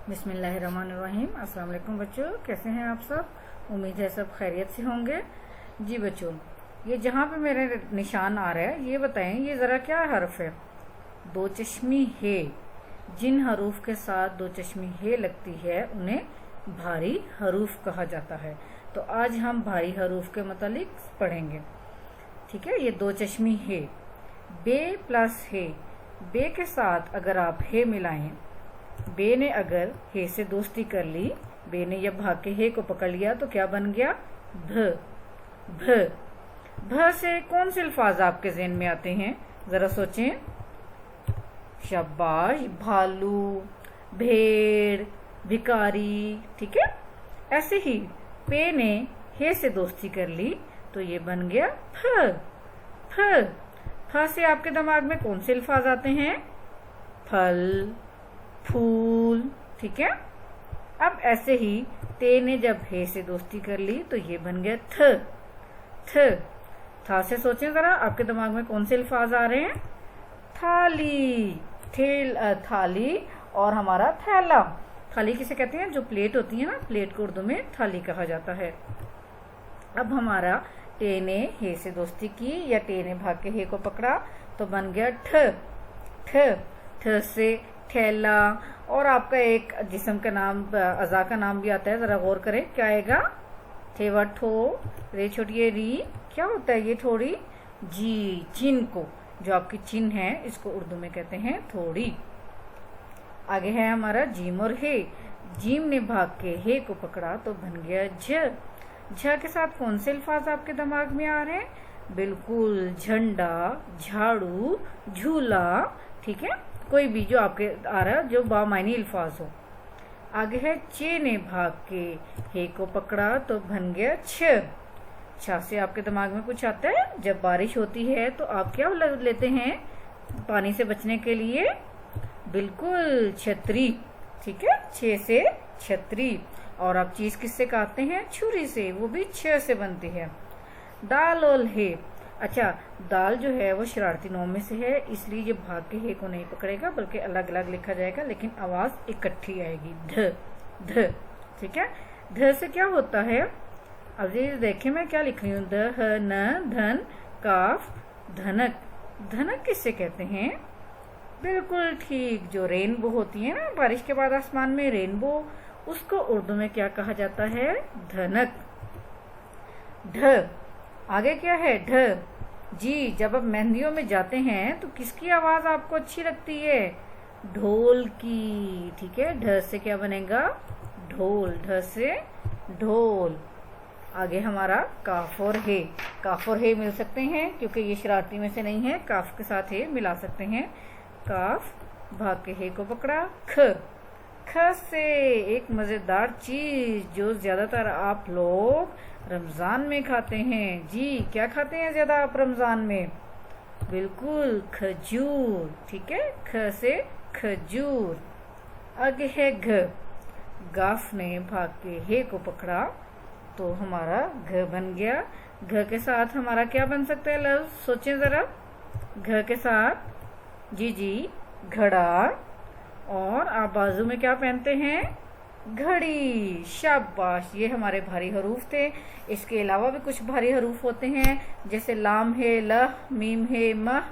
बिस्मिल्लाहिर्रहमानिर्रहीम। अस्सलाम वालेकुम बच्चों, कैसे हैं आप सब? उम्मीद है सब खैरियत से होंगे। जी बच्चों, ये जहाँ पे मेरे निशान आ रहा है ये बताएं, ये ज़रा क्या हर्फ है? दो चश्मी है। जिन हरूफ के साथ दो चश्मी है लगती है उन्हें भारी हरूफ कहा जाता है। तो आज हम भारी हरूफ के मुतालिक पढ़ेंगे। ठीक है, ये दो चश्मी है, बे प्लस है। बे के साथ अगर आप है मिलाएं, बे ने अगर हे से दोस्ती कर ली, बे ने या भाग के हे को पकड़ लिया तो क्या बन गया? भ। भ भ से कौन से अल्फाज आपके ज़हन में आते हैं? जरा सोचें। शाबाश, भालू, भेड़, भिकारी। ठीक है, ऐसे ही पे ने हे से दोस्ती कर ली तो ये बन गया फ। फ फ से आपके दिमाग में कौन से अल्फाज आते हैं? फल, फूल। ठीक है, अब ऐसे ही ते ने जब हे से दोस्ती कर ली तो ये बन गया थ। थ था से सोचें जरा, आपके दिमाग में कौन से अल्फाज आ रहे हैं? थाली, थाली और हमारा थैला। थाली किसे कहते हैं? जो प्लेट होती है ना, प्लेट को उर्दू में थाली कहा जाता है। अब हमारा टे ने हे से दोस्ती की या टे ने भाग के हे को पकड़ा तो बन गया ठ। ठ ठ से ठेला। और आपका एक जिस्म का नाम, अज़ा का नाम भी आता है, जरा गौर करें क्या आएगा? ठेवा ठो, रे छोटी री, क्या होता है ये? थोड़ी जी। चिन को, जो आपकी चिन है, इसको उर्दू में कहते हैं थोड़ी। आगे है हमारा जीम और हे। जीम ने भाग के हे को पकड़ा तो बन गया झ। झ के साथ कौन से अल्फाज आपके दिमाग में आ रहे हैं? बिल्कुल, झंडा, झाड़ू, झूला। ठीक है, कोई भी जो आपके आ रहा है जो बामायनी अल्फाज हो। आगे है चे ने भाग के हे को पकड़ा तो बन गया छ। छ से आपके दिमाग में कुछ आता है? जब बारिश होती है तो आप क्या लेते हैं पानी से बचने के लिए? बिल्कुल, छतरी। ठीक है, छे से छतरी। और आप चीज किससे काटते हैं? छुरी से, वो भी छ से बनती है। दाल और हे। अच्छा, दाल जो है वो शरारती नौ में से है, इसलिए ये भाग के हे को नहीं पकड़ेगा बल्कि अलग अलग लिखा जाएगा, लेकिन आवाज इकट्ठी आएगी, ध ध। ठीक है, ध से क्या होता है? अजीज देखें मैं क्या लिख रही हूँ, द ह न धन काफ धनक। धनक किससे कहते हैं? बिल्कुल ठीक, जो रेनबो होती है ना, बारिश के बाद आसमान में रेनबो, उसको उर्दू में क्या कहा जाता है? धनक। ढ आगे क्या है? ढ जी। जब आप मेहंदियों में जाते हैं तो किसकी आवाज आपको अच्छी लगती है? ढोल की। ठीक है, ढ से क्या बनेगा? ढोल। ढ से ढोल। आगे हमारा काफ और हे। काफ और हे मिल सकते हैं क्योंकि ये शरारती में से नहीं है, काफ के साथ हे मिला सकते हैं। काफ, भाग के हे को पकड़ा, ख। ख से एक मजेदार चीज जो ज्यादातर आप लोग रमजान में खाते हैं। जी, क्या खाते हैं ज्यादा आप रमजान में? बिल्कुल, खजूर। ठीक है, ख से खजूर। आगे है घ। गाफ ने भाग के हे को पकड़ा तो हमारा घ बन गया। घ के साथ हमारा क्या बन सकता है लफ्ज? सोचें जरा। घ के साथ जी जी, घड़ा। और आप बाजू में क्या पहनते हैं? घड़ी। शाबाश, ये हमारे भारी हरूफ थे। इसके अलावा भी कुछ भारी हरूफ होते हैं, जैसे लाम है लह, मीम है मह,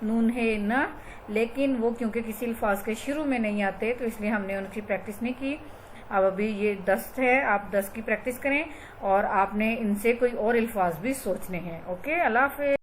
नून है न, लेकिन वो क्योंकि किसी अल्फाज के शुरू में नहीं आते तो इसलिए हमने उनकी प्रैक्टिस नहीं की। अब अभी ये 10 है, आप 10 की प्रैक्टिस करें और आपने इनसे कोई और अल्फाज भी सोचने हैं। ओके, अल्लाह हाफ़िज़।